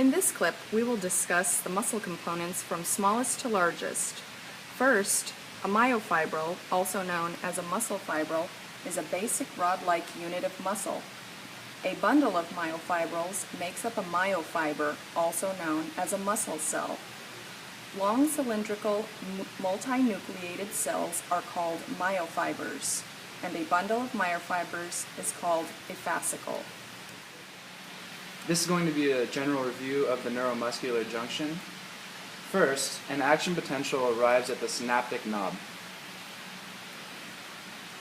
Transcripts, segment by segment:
In this clip, we will discuss the muscle components from smallest to largest. First, a myofibril, also known as a muscle fibril, is a basic rod-like unit of muscle. A bundle of myofibrils makes up a myofiber, also known as a muscle cell. Long cylindrical multinucleated cells are called myofibers, and a bundle of myofibers is called a fascicle. This is going to be a general review of the neuromuscular junction. First, an action potential arrives at the synaptic knob.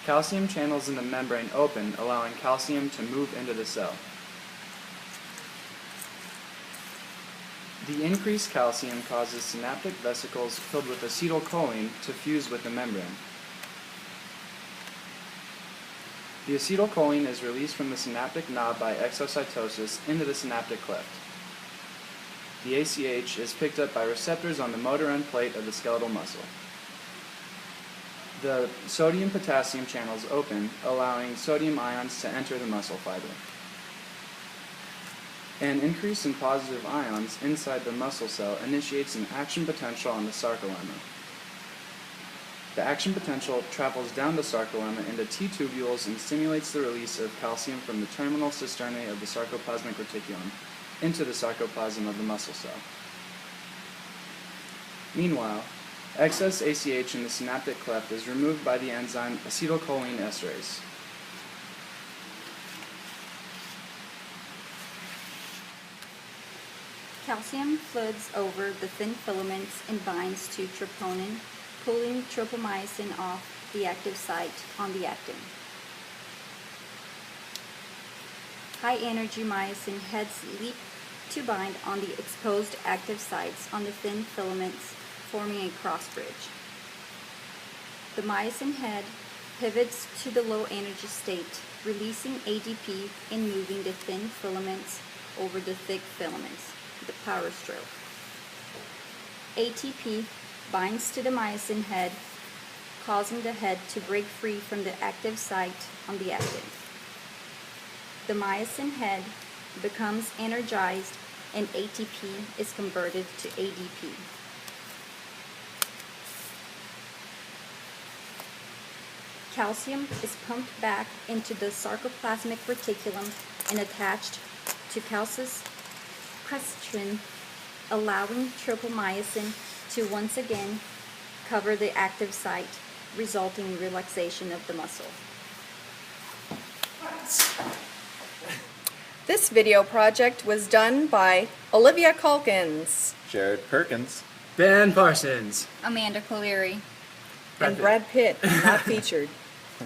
Calcium channels in the membrane open, allowing calcium to move into the cell. The increased calcium causes synaptic vesicles filled with acetylcholine to fuse with the membrane. The acetylcholine is released from the synaptic knob by exocytosis into the synaptic cleft. The ACH is picked up by receptors on the motor end plate of the skeletal muscle. The sodium-potassium channels open, allowing sodium ions to enter the muscle fiber. An increase in positive ions inside the muscle cell initiates an action potential on the sarcolemma. The action potential travels down the sarcolemma into T-tubules and stimulates the release of calcium from the terminal cisternae of the sarcoplasmic reticulum into the sarcoplasm of the muscle cell. Meanwhile, excess ACH in the synaptic cleft is removed by the enzyme acetylcholine esterase. Calcium floods over the thin filaments and binds to troponin, pulling tropomyosin off the active site on the actin. High-energy myosin heads leap to bind on the exposed active sites on the thin filaments, forming a cross bridge. The myosin head pivots to the low-energy state, releasing ADP and moving the thin filaments over the thick filaments, the power stroke. ATP binds to the myosin head, causing the head to break free from the active site on the actin. The myosin head becomes energized and ATP is converted to ADP. Calcium is pumped back into the sarcoplasmic reticulum and attached to calcis crescitrin, allowing tropomyosin to once again cover the active site, resulting in relaxation of the muscle. This video project was done by Olivia Calkins Jared Perkins. Ben Parsons. Amanda Colery. and Brad Pitt, not featured.